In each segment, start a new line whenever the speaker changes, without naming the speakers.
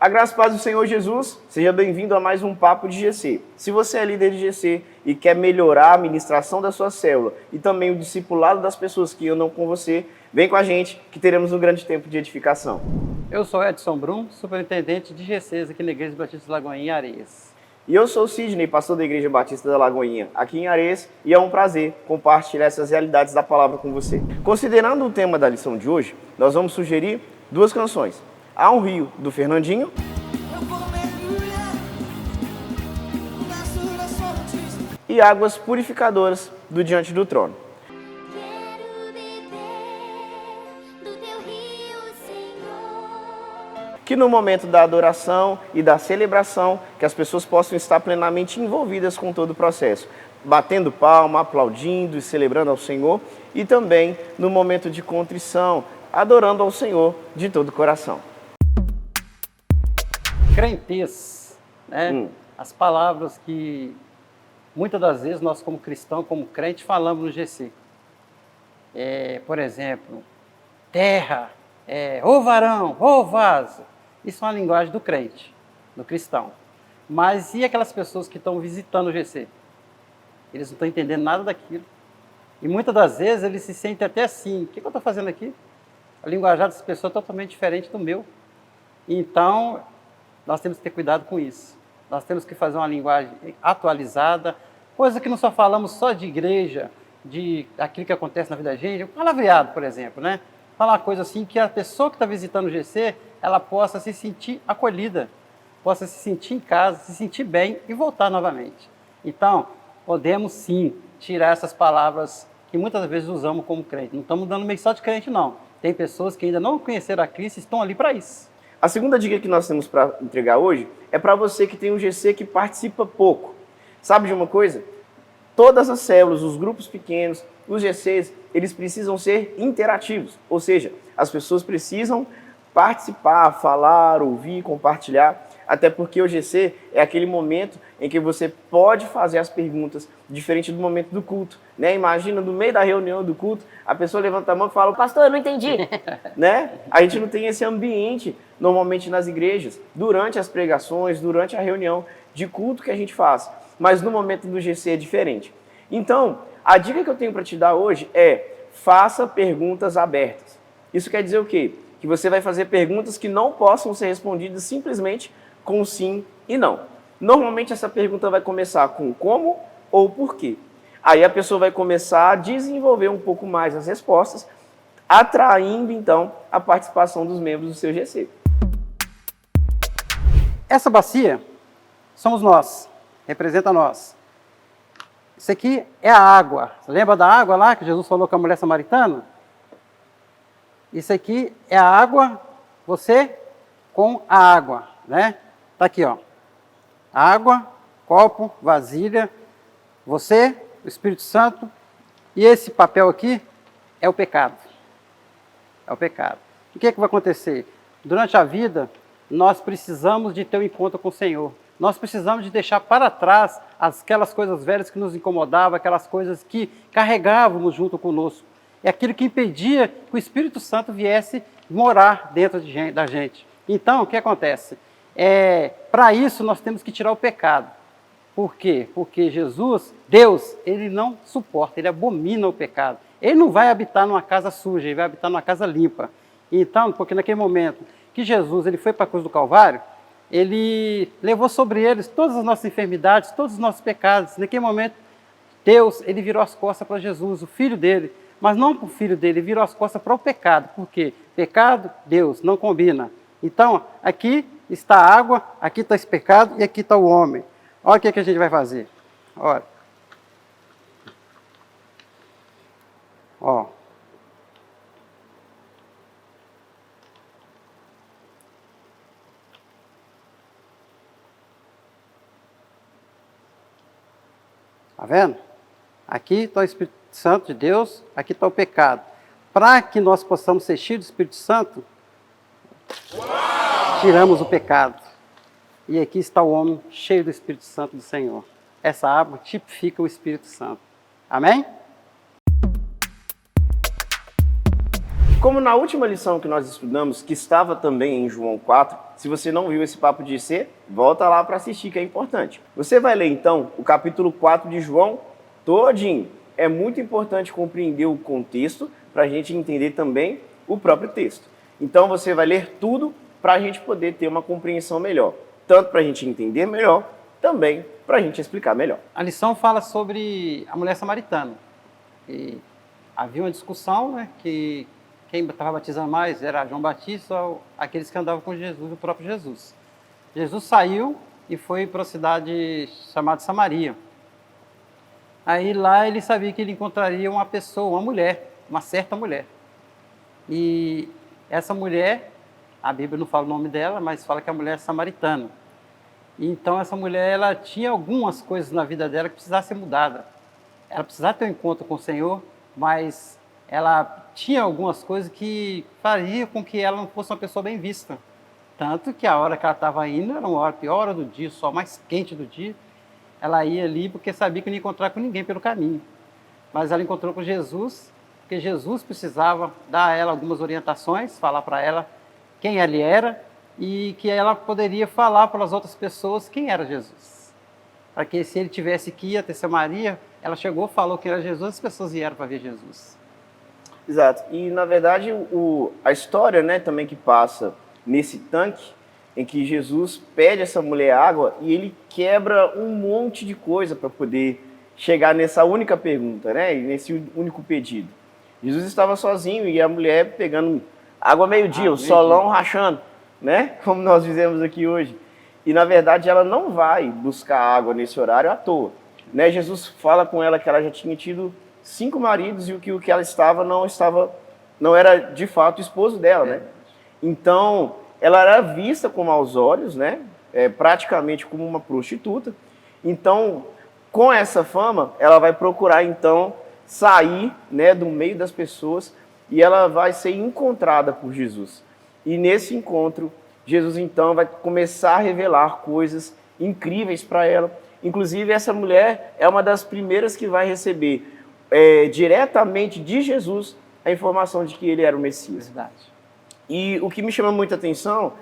A graça e paz do Senhor Jesus, seja bem-vindo a mais um Papo de GC. Se você é líder de GC e quer melhorar a administração da sua célula e também o discipulado das pessoas que andam com você, vem com a gente que teremos um grande tempo de edificação.
Eu sou Edson Brum, superintendente de GCs aqui na Igreja Batista da Lagoinha, em Areias.
E eu sou o Sidney, pastor da Igreja Batista da Lagoinha, aqui em Areias, e é um prazer compartilhar essas realidades da palavra com você. Considerando o tema da lição de hoje, nós vamos sugerir duas canções. Há um Rio, do Fernandinho, e Águas Purificadoras, do Diante do Trono. Que no momento da adoração e da celebração, que as pessoas possam estar plenamente envolvidas com todo o processo, batendo palma, aplaudindo e celebrando ao Senhor, e também no momento de contrição, adorando ao Senhor de todo o coração.
Crentez, né? As palavras que muitas das vezes nós como cristão, como crente, falamos no GC. Por exemplo, terra, ô varão, ô vaso. Isso é uma linguagem do crente, do cristão. Mas e aquelas pessoas que estão visitando o GC? Eles não estão entendendo nada daquilo. E muitas das vezes eles se sentem até assim, o que eu estou fazendo aqui? A linguajar dessa pessoa é totalmente diferente do meu. Então, nós temos que ter cuidado com isso. Nós temos que fazer uma linguagem atualizada, coisa que não só falamos só de igreja, de aquilo que acontece na vida da gente, palavreado, por exemplo, né? Falar uma coisa assim que a pessoa que está visitando o GC, ela possa se sentir acolhida, possa se sentir em casa, se sentir bem e voltar novamente. Então, podemos sim tirar essas palavras que muitas vezes usamos como crente. Não estamos dando meio só de crente, não. Tem pessoas que ainda não conheceram a Cristo e estão ali para isso.
A segunda dica que nós temos para entregar hoje é para você que tem um GC que participa pouco. Sabe de uma coisa? Todas as células, os grupos pequenos, os GCs, eles precisam ser interativos. Ou seja, as pessoas precisam participar, falar, ouvir, compartilhar. Até porque o GC é aquele momento em que você pode fazer as perguntas, diferente do momento do culto, né? Imagina, no meio da reunião do culto, a pessoa levanta a mão e fala, pastor, eu não entendi, né? A gente não tem esse ambiente, normalmente nas igrejas, durante as pregações, durante a reunião de culto que a gente faz. Mas no momento do GC é diferente. Então, a dica que eu tenho para te dar hoje é, faça perguntas abertas. Isso quer dizer o quê? Que você vai fazer perguntas que não possam ser respondidas simplesmente com sim e não. Normalmente essa pergunta vai começar com como ou por quê. Aí a pessoa vai começar a desenvolver um pouco mais as respostas, atraindo então a participação dos membros do seu GC.
Essa bacia somos nós, representa nós. Isso aqui é a água. Você lembra da água lá que Jesus falou com a mulher samaritana? Isso aqui é a água, você com a água, né? Tá aqui, ó. Água, copo, vasilha, você, o Espírito Santo, e esse papel aqui é o pecado. É o pecado. O que é que vai acontecer? Durante a vida, nós precisamos de ter um encontro com o Senhor. Nós precisamos de deixar para trás aquelas coisas velhas que nos incomodavam, aquelas coisas que carregávamos junto conosco. É aquilo que impedia que o Espírito Santo viesse morar dentro da gente. Então, o que acontece? Para isso, nós temos que tirar o pecado. Por quê? Porque Jesus, Deus, Ele não suporta, Ele abomina o pecado. Ele não vai habitar numa casa suja, Ele vai habitar numa casa limpa. Então, porque naquele momento que Jesus ele foi para a cruz do Calvário, Ele levou sobre eles todas as nossas enfermidades, todos os nossos pecados. Naquele momento, Deus, Ele virou as costas para Jesus, o Filho dele, mas não para o Filho dele, Ele virou as costas para o pecado. Por quê? Pecado, Deus, não combina. Então, aqui está a água, aqui está esse pecado e aqui está o homem. Olha o que a gente vai fazer. Olha. Ó. Tá vendo? Aqui está o Espírito Santo de Deus, aqui está o pecado. Para que nós possamos ser cheios do Espírito Santo, tiramos o pecado. E aqui está o homem cheio do Espírito Santo do Senhor. Essa água tipifica o Espírito Santo. Amém?
Como na última lição que nós estudamos, que estava também em João 4, Se você não viu esse papo de GC, volta lá para assistir, que é importante. Você vai ler, então, o capítulo 4 de João todinho. É muito importante compreender o contexto para a gente entender também o próprio texto. Então, você vai ler tudo para a gente poder ter uma compreensão melhor. Tanto para a gente entender melhor, também para a gente explicar melhor.
A lição fala sobre a mulher samaritana. E havia uma discussão, né, que quem estava batizando mais era João Batista ou aqueles que andavam com Jesus, o próprio Jesus. Jesus saiu e foi para uma cidade chamada Samaria. Aí lá ele sabia que ele encontraria uma pessoa, uma mulher, uma certa mulher. E essa mulher, a Bíblia não fala o nome dela, mas fala que a mulher é samaritana. E então essa mulher, ela tinha algumas coisas na vida dela que precisavam ser mudadas. Ela precisava ter um encontro com o Senhor, mas ela tinha algumas coisas que faria com que ela não fosse uma pessoa bem vista. Tanto que a hora que ela estava indo era uma hora, pior hora do dia, o sol mais quente do dia. Ela ia ali porque sabia que não ia encontrar com ninguém pelo caminho. Mas ela encontrou com Jesus, porque Jesus precisava dar a ela algumas orientações, falar para ela quem ele era e que ela poderia falar para as outras pessoas quem era Jesus. Para que se ele tivesse que ir até Samaria, ela chegou, falou quem era Jesus, as pessoas vieram para ver Jesus.
Exato. E, na verdade, a história, né, também que passa nesse tanque, em que Jesus pede essa mulher água e ele quebra um monte de coisa para poder chegar nessa única pergunta, né, e nesse único pedido. Jesus estava sozinho e a mulher pegando água meio-dia, o solão rachando, né, como nós dizemos aqui hoje. E, na verdade, ela não vai buscar água nesse horário à toa. Né? Jesus fala com ela que ela já tinha tido 5 maridos e o que ela estava não era de fato o esposo dela, né? Então, ela era vista com maus olhos, né? Praticamente como uma prostituta. Então, com essa fama, ela vai procurar então sair, né, do meio das pessoas e ela vai ser encontrada por Jesus. E nesse encontro, Jesus então vai começar a revelar coisas incríveis para ela. Inclusive, essa mulher é uma das primeiras que vai receber diretamente de Jesus a informação de que ele era o Messias.
Verdade.
E o que me chama muita atenção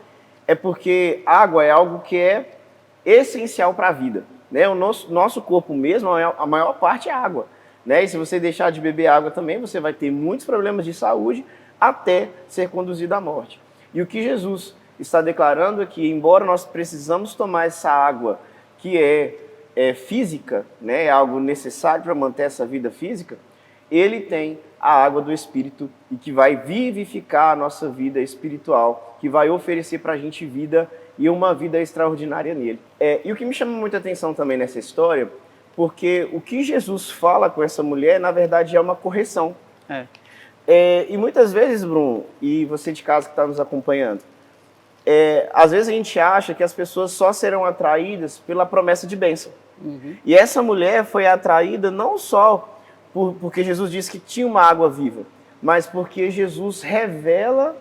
é porque água é algo que é essencial para a vida. Né? O nosso corpo mesmo, a maior parte é água. Né? E se você deixar de beber água também, você vai ter muitos problemas de saúde até ser conduzido à morte. E o que Jesus está declarando é que, embora nós precisamos tomar essa água que é física, né, é algo necessário para manter essa vida física, ele tem a água do Espírito e que vai vivificar a nossa vida espiritual, que vai oferecer para a gente vida e uma vida extraordinária nele. E o que me chama muita atenção também nessa história, porque o que Jesus fala com essa mulher, na verdade, é uma correção. E muitas vezes, Bruno, e você de casa que está nos acompanhando, às vezes a gente acha que as pessoas só serão atraídas pela promessa de bênção. Uhum. E essa mulher foi atraída não só porque Jesus disse que tinha uma água viva, mas porque Jesus revela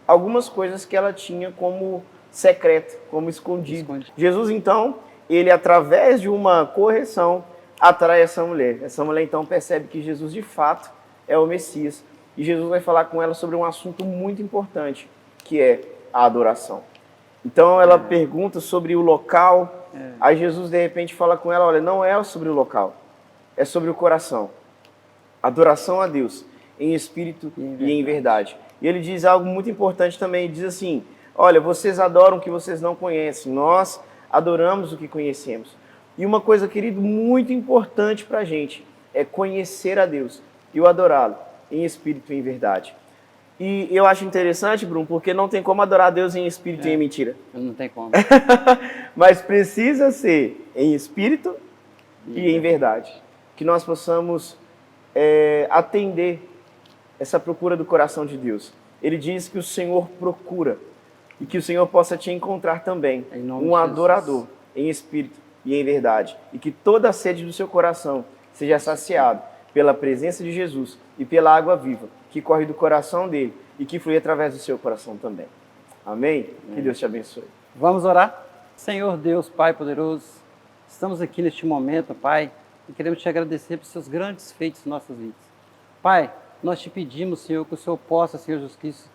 algumas coisas que ela tinha como secreto, como escondido. Jesus, então, ele através de uma correção, atrai essa mulher. Essa mulher, então, percebe que Jesus, de fato, é o Messias. E Jesus vai falar com ela sobre um assunto muito importante, que é a adoração. Então ela pergunta sobre o local, aí Jesus de repente fala com ela, olha, não é sobre o local, é sobre o coração. Adoração a Deus, em espírito e em verdade. E ele diz algo muito importante também, ele diz assim, olha, vocês adoram o que vocês não conhecem, nós adoramos o que conhecemos. E uma coisa, querido, muito importante para a gente, é conhecer a Deus e o adorá-lo em espírito e em verdade. E eu acho interessante, Bruno, porque não tem como adorar a Deus em espírito e em mentira.
Não tem como.
Mas precisa ser em espírito e em verdade. Que nós possamos atender essa procura do coração de Deus. Ele diz que o Senhor procura e que o Senhor possa te encontrar também um adorador em espírito e em verdade. E que toda a sede do seu coração seja saciado pela presença de Jesus e pela água viva que corre do coração dele e que flui através do seu coração também. Amém? Que Deus te abençoe.
Vamos orar? Senhor Deus, Pai poderoso, estamos aqui neste momento, Pai, e queremos te agradecer por seus grandes feitos em nossas vidas. Pai, nós te pedimos, Senhor, que o Senhor possa, Senhor Jesus Cristo,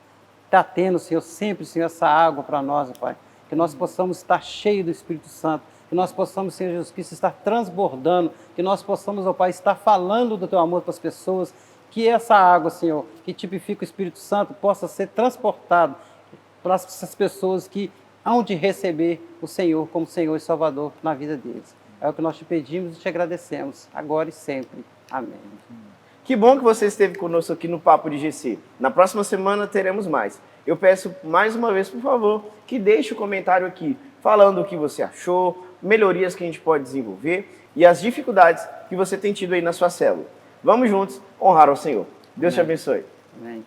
está tendo, Senhor, sempre, Senhor, essa água para nós, ó Pai. Que nós possamos estar cheios do Espírito Santo, que nós possamos, Senhor Jesus Cristo, estar transbordando, que nós possamos, ó Pai, estar falando do Teu amor para as pessoas, que essa água, Senhor, que tipifica o Espírito Santo, possa ser transportado para essas pessoas que hão de receber o Senhor como Senhor e Salvador na vida deles. É o que nós te pedimos e te agradecemos, agora e sempre. Amém.
Que bom que você esteve conosco aqui no Papo de GC. Na próxima semana teremos mais. Eu peço mais uma vez, por favor, que deixe o comentário aqui, falando o que você achou, melhorias que a gente pode desenvolver e as dificuldades que você tem tido aí na sua célula. Vamos juntos honrar ao Senhor. Deus te abençoe.
Amém.